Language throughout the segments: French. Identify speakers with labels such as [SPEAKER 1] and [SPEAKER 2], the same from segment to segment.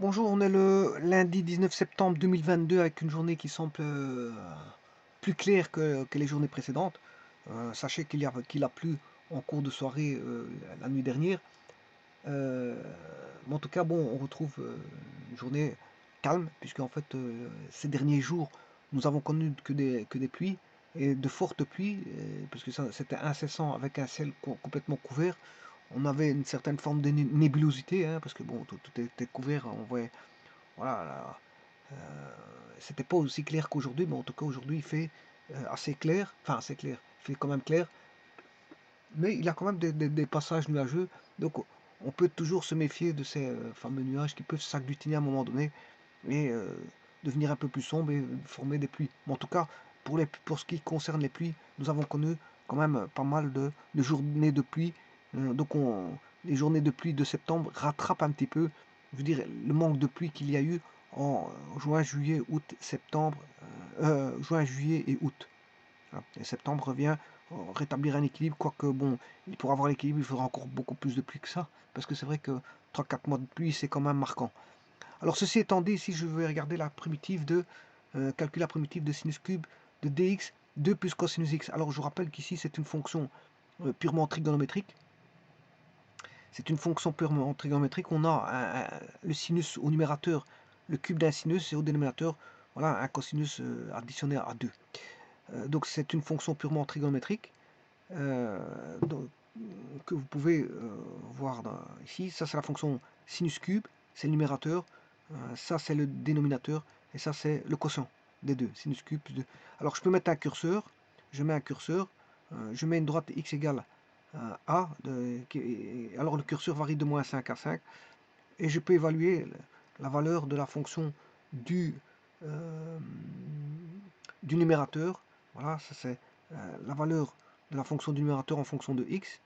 [SPEAKER 1] Bonjour, on est le lundi 19 septembre 2022 avec une journée qui semble plus claire que les journées précédentes. Sachez qu'il a plu en cours de soirée la nuit dernière. Euh, mais en tout cas, bon, on retrouve une journée calme, puisque en fait, ces derniers jours, nous avons connu que des pluies, et de fortes pluies, puisque c'était incessant avec un ciel complètement couvert. On avait une certaine forme de nébulosité, hein, parce que bon, tout était couvert, on voyait voilà, là, c'était pas aussi clair qu'aujourd'hui, mais en tout cas aujourd'hui il fait assez clair, enfin assez clair, il fait quand même clair, mais il y a quand même des passages nuageux, donc on peut toujours se méfier de ces fameux nuages qui peuvent s'agglutiner à un moment donné et devenir un peu plus sombres et former des pluies. Mais en tout cas, pour ce qui concerne les pluies, nous avons connu quand même pas mal de journées de pluie, donc les journées de pluie de septembre rattrapent un petit peu, je veux dire, le manque de pluie qu'il y a eu en juin, juillet, août, septembre, juin, juillet et août. Voilà. Et septembre revient rétablir un équilibre, quoique bon, pour avoir l'équilibre, il faudra encore beaucoup plus de pluie que ça, parce que c'est vrai que 3-4 mois de pluie, c'est quand même marquant. Alors ceci étant dit, ici je vais regarder la primitive de calculer la primitive de sinus cube de dx 2 plus cosinus x. Alors je vous rappelle qu'ici c'est une fonction purement trigonométrique. C'est une fonction purement trigonométrique. On a le sinus au numérateur, le cube d'un sinus, et au dénominateur, voilà, un cosinus additionné à 2. Donc c'est une fonction purement trigonométrique donc, que vous pouvez voir ici. Ça c'est la fonction sinus cube, c'est le numérateur. Ça c'est le dénominateur. Et ça c'est le quotient des deux, sinus cube plus 2. Alors je peux mettre un curseur. Je mets un curseur. Je mets une droite x égale a. Alors le curseur varie de moins 5 à 5. Et je peux évaluer la valeur de la fonction euh, du numérateur. Voilà, ça c'est la valeur de la fonction du numérateur en fonction de x.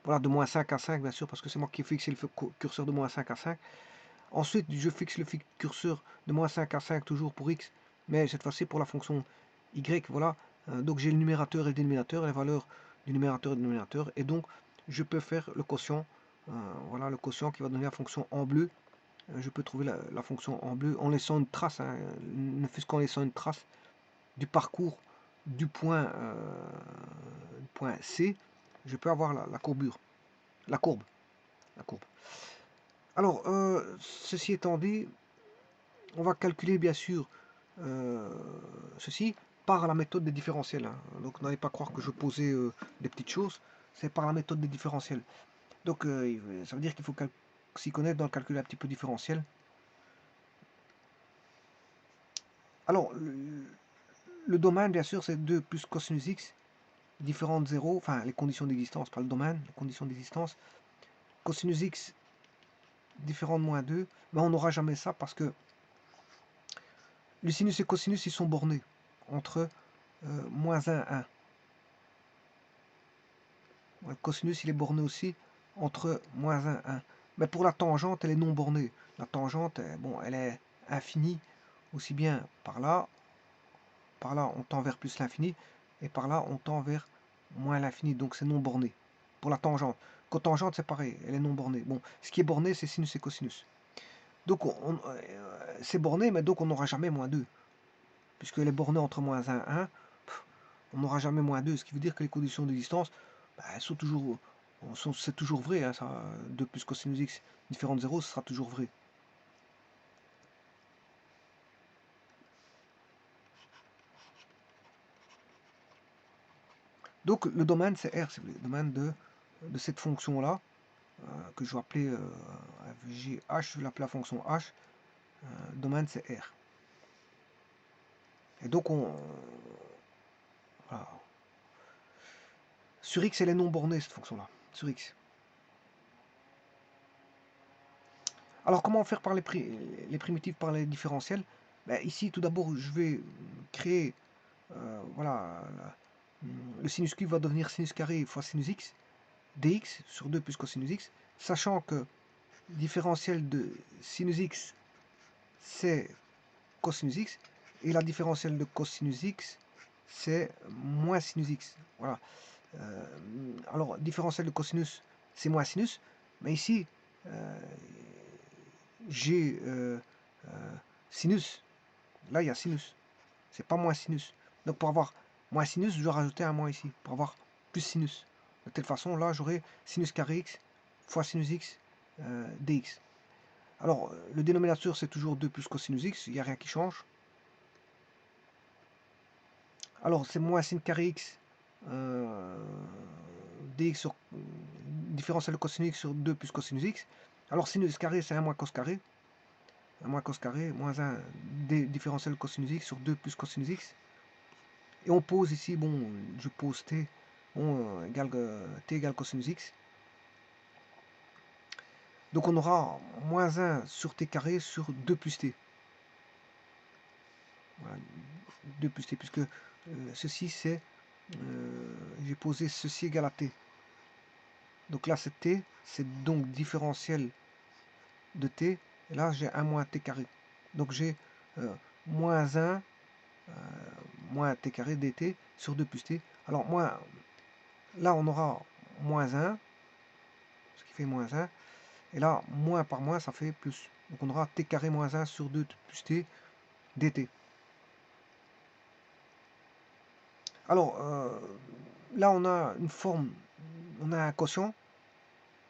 [SPEAKER 1] Voilà, de moins 5 à 5, bien sûr, parce que c'est moi qui ai fixé le curseur de moins 5 à 5. Ensuite, je fixe le curseur de moins 5 à 5 toujours pour x, mais cette fois-ci pour la fonction y. Voilà, donc j'ai le numérateur et le dénominateur, et la valeur du numérateur et du dénominateur, et donc je peux faire le quotient. Voilà, le quotient qui va donner la fonction en bleu. Je peux trouver la fonction en bleu en laissant une trace, hein, ne fût-ce qu'en laissant une trace du parcours du point C, je peux avoir la courbure, la courbe, la courbe. Alors, ceci étant dit, on va calculer bien sûr euh, ceci par la méthode des différentiels, hein. Donc, n'allez pas croire que je posais des petites choses, c'est par la méthode des différentiels. Donc, ça veut dire qu'il faut s'y connaître dans le calcul un petit peu différentiel. Alors, le domaine, bien sûr, c'est 2 plus cosinus x différent de 0, enfin les conditions d'existence, pas le domaine, les conditions d'existence. Cosinus x différent de moins 2, mais on n'aura jamais ça parce que le sinus et cosinus, ils sont bornés entre moins 1 et 1. Le cosinus, il est borné aussi entre moins 1 et 1. Mais pour la tangente, elle est non bornée. La tangente, bon, elle est infinie, aussi bien par là on tend vers plus l'infini, et par là on tend vers moins l'infini, donc c'est non borné. Pour la tangente. Cotangente, c'est pareil, elle est non bornée. Bon, ce qui est borné, c'est sinus et cosinus. Donc c'est borné, mais donc on n'aura jamais moins 2. Puisqu'elle est bornée entre moins 1 et 1, on n'aura jamais moins 2. Ce qui veut dire que les conditions d'existence, bah, elles sont toujours. C'est toujours vrai, hein, ça, 2 plus cosinus x différent de 0, ce sera toujours vrai. Donc le domaine, c'est R, c'est le domaine de cette fonction-là, que je vais appeler GH, je vais l'appeler la fonction H. Domaine, c'est R. Et donc, voilà. Sur X, elle est non bornée, cette fonction-là. Sur X. Alors, comment faire par les primitives par les différentiels? Ben, ici, tout d'abord, je vais créer, voilà, le sinus cube va devenir sinus carré fois sinus x, dx sur 2 plus cosinus x, sachant que différentiel de sinus x, c'est cosinus x, et la différentielle de cosinus x, c'est moins sinus x. Voilà. Alors, différentiel de cosinus, c'est moins sinus, mais ici, j'ai sinus. Là, il y a sinus. C'est pas moins sinus. Donc pour avoir moins sinus, je dois rajouter un moins ici. Pour avoir plus sinus. De telle façon, là, j'aurai sinus carré x fois sinus x dx. Alors, le dénominateur, c'est toujours 2 plus cosinus x. Il n'y a rien qui change. Alors, c'est moins sin carré x dx sur différentiel de cosinus x sur 2 plus cosinus x. Alors, sinus carré, c'est 1 moins cos carré. 1 moins cos carré, moins 1 différentiel de cosinus x sur 2 plus cosinus x. Et on pose ici, bon, je pose t, bon, t égale cosinus x. Donc on aura moins 1 sur t carré sur 2 plus t. Voilà, 2 plus t, puisque ceci c'est, j'ai posé ceci égale à t. Donc là c'est t, c'est donc différentiel de t, et là j'ai 1 moins t carré. Donc j'ai moins 1 moins t carré dt sur 2 plus t. Alors là on aura moins 1, ce qui fait moins 1, et là moins par moins ça fait plus. Donc on aura t carré moins 1 sur 2 plus t dt. Alors là on a une forme, on a un quotient,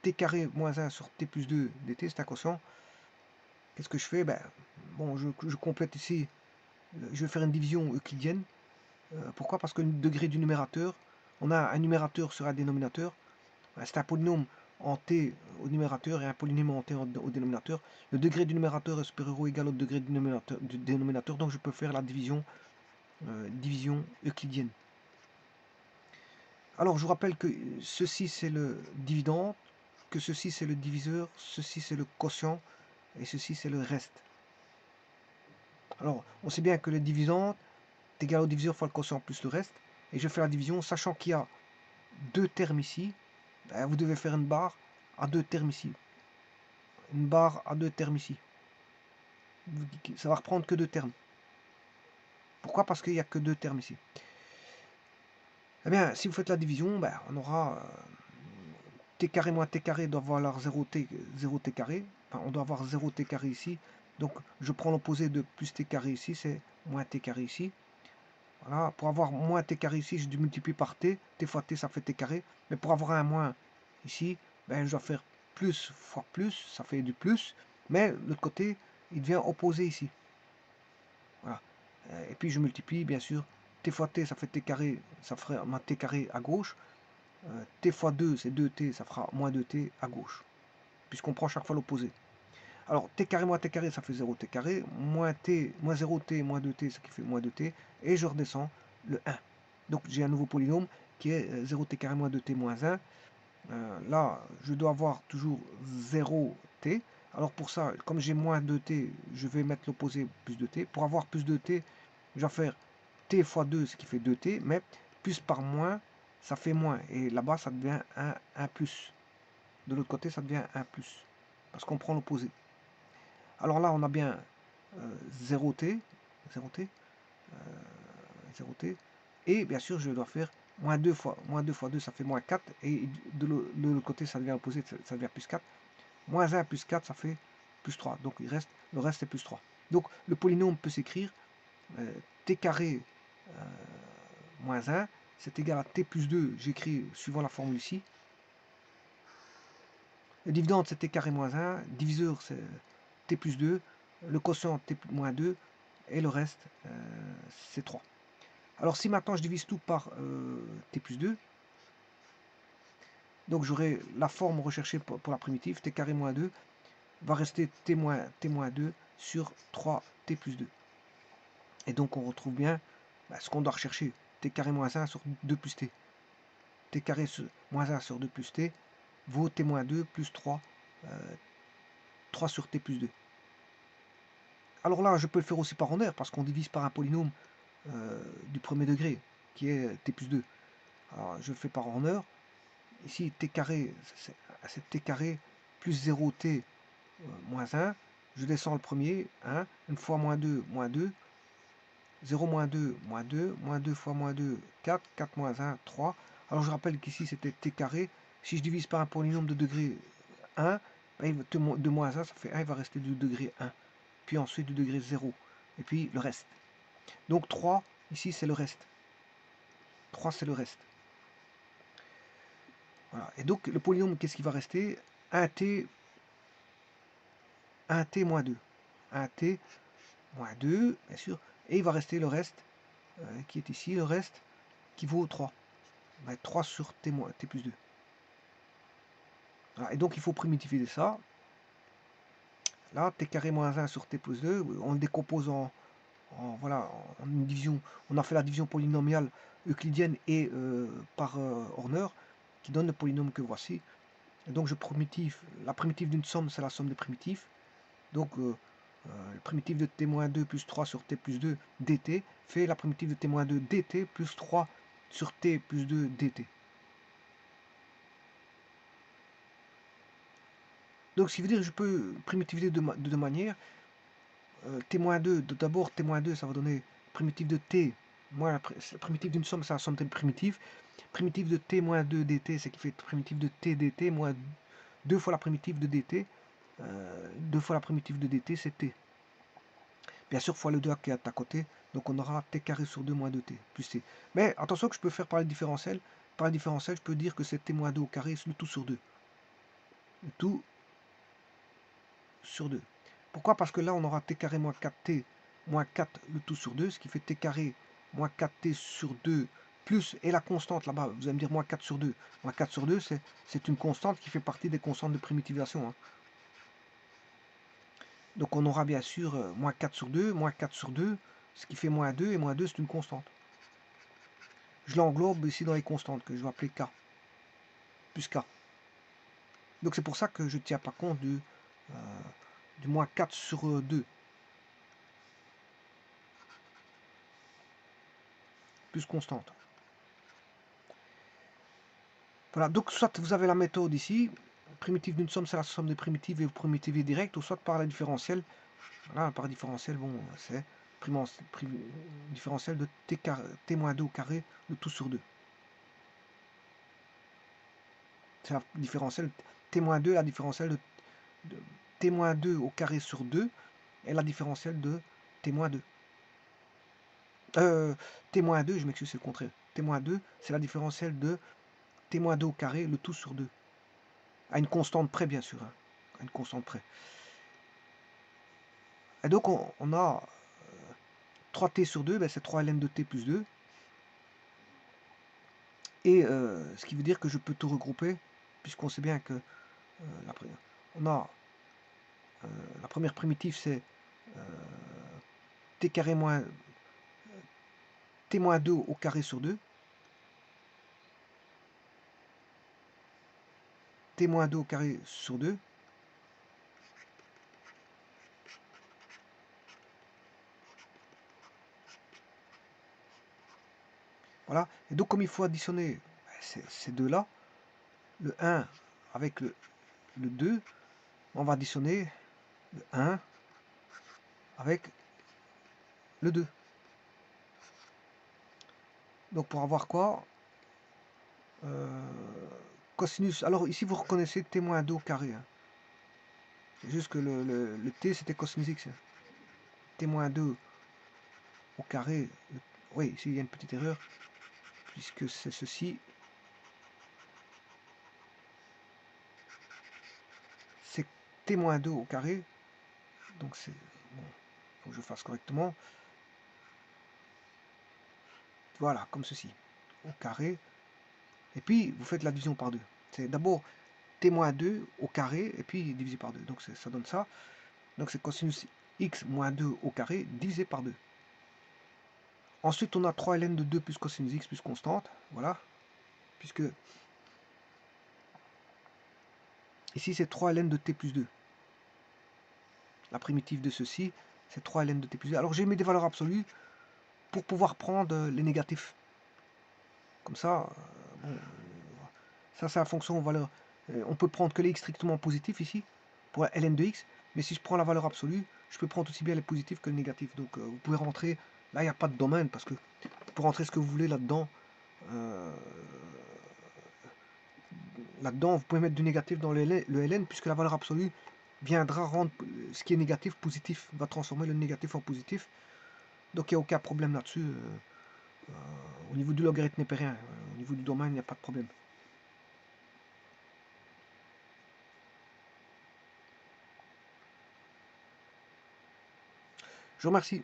[SPEAKER 1] t carré moins 1 sur t plus 2 dt, c'est un quotient. Qu'est-ce que je fais? Ben, bon, je complète ici, je vais faire une division euclidienne. Pourquoi? Parce que le degré du numérateur, on a un numérateur sur un dénominateur. C'est un polynôme en t au numérateur et un polynôme en t au dénominateur. Le degré du numérateur est supérieur ou égal au degré du dénominateur, donc je peux faire la division euclidienne. Alors je vous rappelle que ceci c'est le dividende, que ceci c'est le diviseur, ceci c'est le quotient et ceci c'est le reste. Alors on sait bien que le dividende est égal au diviseur fois le quotient plus le reste, et je fais la division sachant qu'il y a deux termes ici. Ben, vous devez faire une barre à deux termes ici. Une barre à deux termes ici. Ça va reprendre que deux termes. Pourquoi? Parce qu'il n'y a que deux termes ici. Eh bien, si vous faites la division, ben, on aura t carré moins t carré doit valoir 0t carré. Enfin, on doit avoir 0t carré ici. Donc, je prends l'opposé de plus t carré ici, c'est moins t carré ici. Voilà, pour avoir moins t carré ici, je multiplie par t. T fois t, ça fait t carré. Mais pour avoir un moins ici, ben, je dois faire plus fois plus, ça fait du plus. Mais l'autre côté, il devient opposé ici. Voilà. Et puis je multiplie, bien sûr, t fois t, ça fait t carré, ça ferait moins t carré à gauche. T fois 2, c'est 2t, ça fera moins 2t à gauche. Puisqu'on prend chaque fois l'opposé. Alors, t carré moins t carré, ça fait 0t carré. Moins 0t, moins 2t, ce qui fait moins 2t. Et je redescends le 1. Donc, j'ai un nouveau polynôme qui est 0t carré moins 2t moins 1. Là, je dois avoir toujours 0t. Alors, pour ça, comme j'ai moins 2t, je vais mettre l'opposé plus 2t. Pour avoir plus 2t, je vais faire t fois 2, ce qui fait 2t. Mais plus par moins, ça fait moins. Et là-bas, ça devient 1 plus. De l'autre côté, ça devient 1 plus. Parce qu'on prend l'opposé. Alors là, on a bien 0t, 0t, 0t. Et bien sûr, je dois faire moins 2 fois 2, ça fait moins 4. Et de l'autre côté, ça devient opposé, ça devient plus 4. Moins 1 plus 4, ça fait plus 3. Donc le reste est plus 3. Donc le polynôme peut s'écrire t carré moins 1, c'est égal à t plus 2. J'écris suivant la formule ici. Le dividende, c'est t carré moins 1. Diviseur, c'est t plus 2. Le quotient, t moins 2. Et le reste, c'est 3. Alors si maintenant je divise tout par t plus 2, donc j'aurai la forme recherchée pour la primitive, t carré moins 2, va rester t moins 2 sur 3t plus 2. Et donc on retrouve bien ce qu'on doit rechercher, t carré moins 1 sur 2 plus t. T carré moins 1 sur 2 plus t vaut t moins 2 plus 3, 3 sur t plus 2. Alors là, je peux le faire aussi par rondeur, parce qu'on divise par un polynôme du premier degré, qui est t plus 2. Alors je fais par rondeur. Ici, t carré, c'est t carré plus 0t moins 1. Je descends le premier, 1. Une fois moins 2, moins 2. 0 moins 2, moins 2. Moins 2 fois moins 2, 4. 4 moins 1, 3. Alors je rappelle qu'ici, c'était t carré. Si je divise par un polynôme de degré 1, De moins 1, ça fait 1, il va rester du degré 1. Puis ensuite du degré 0. Et puis le reste. Donc 3, ici, c'est le reste. 3, c'est le reste. Voilà. Et donc, le polynôme, qu'est-ce qui va rester? 1t moins 2. 1t moins 2, bien sûr. Et il va rester le reste, qui est ici, le reste, qui vaut 3. On va être 3 sur t plus 2. Voilà. Et donc, il faut primitiviser ça. Là, t carré moins 1 sur t plus 2, on le décompose voilà, en une division. On a fait la division polynomiale euclidienne et par Horner, qui donne le polynôme que voici. Et donc, la primitive d'une somme, c'est la somme des primitifs. Donc, le primitif de t-2 plus 3 sur t plus 2 dt fait la primitive de t-2 dt plus 3 sur t plus 2 dt. Donc, ce qui veut dire que je peux primitiviser de deux manières. T-2, d'abord T-2, ça va donner primitive de t, moins la primitive d'une somme, c'est la somme des primitives. Primitive de t-2 dt, c'est qui fait primitive de t dt, moins 2 fois la primitive de dt. 2 fois la primitive de dt, c'est t. Bien sûr, fois le 2 qui est à côté, donc on aura t carré sur 2 moins 2t plus t. Mais attention que je peux faire par le différentiel. Par le différentiel, je peux dire que c'est t moins 2 au carré, le tout sur 2. Le tout sur 2. Pourquoi? Parce que là, on aura t carré moins 4t moins 4 le tout sur 2, ce qui fait t carré moins 4t sur 2 plus, et la constante là-bas, vous allez me dire moins 4 sur 2. Moins 4 sur 2, c'est une constante qui fait partie des constantes de primitivation. Hein. Donc on aura bien sûr moins 4 sur 2, moins 4 sur 2, ce qui fait moins 2, et moins 2 c'est une constante. Je l'englobe ici dans les constantes que je vais appeler k, plus k. Donc c'est pour ça que je ne tiens pas compte du moins 4 sur 2. Plus constante. Voilà, donc soit vous avez la méthode ici, primitive d'une somme, c'est la somme des primitives et vous primitivez direct, ou soit par la différentielle. Voilà, par différentielle, bon, c'est différentielle de t-2 au carré, le tout sur 2. C'est la différentielle t-2, la différentielle de t-2 au carré sur 2, et la différentielle de t-2. T-2, je m'excuse, c'est le contraire. T-2, c'est la différentielle de t-2 au carré, le tout sur 2. À une constante près, bien sûr. Hein. À une constante près. Et donc, on a 3t sur 2, ben c'est 3 ln de t plus 2. Et ce qui veut dire que je peux tout regrouper, puisqu'on sait bien que on a la première primitive, c'est t carré moins t moins 2 au carré sur 2. T moins 2 au carré sur 2. Voilà. Et donc, comme il faut additionner ces deux-là, le 1 avec le 2, on va additionner le 1 avec le 2. Donc, pour avoir quoi? Cosinus. Alors, ici, vous reconnaissez t-2 au carré. Hein. C'est juste que le t, c'était cosinus x. Hein. T-2 au carré. Oui, ici, il y a une petite erreur, puisque c'est ceci. C'est t-2 au carré. Donc, c'est... Bon, faut que je fasse correctement. Voilà, comme ceci. Au carré. Et puis, vous faites la division par 2. C'est d'abord t-2 au carré, et puis divisé par 2. Donc, ça donne ça. Donc, c'est cosinus x moins 2 au carré divisé par 2. Ensuite, on a 3 ln de 2 plus cosinus x plus constante. Voilà. Puisque ici, c'est 3 ln de t plus 2. La primitive de ceci, c'est 3 ln de t plus 2. Alors, j'ai mis des valeurs absolues pour pouvoir prendre les négatifs. Comme ça, bon, ça c'est la fonction valeur. On peut prendre que les x strictement positifs ici, pour ln de x. Mais si je prends la valeur absolue, je peux prendre aussi bien les positifs que les négatifs. Donc vous pouvez rentrer, là il n'y a pas de domaine, parce que vous pouvez rentrer ce que vous voulez là-dedans. Là-dedans, vous pouvez mettre du négatif dans le ln, puisque la valeur absolue viendra rendre ce qui est négatif positif, va transformer le négatif en positif. Donc il n'y a aucun problème là-dessus. Au niveau du logarithme népérien, au niveau du domaine, il n'y a pas de problème. Je vous remercie.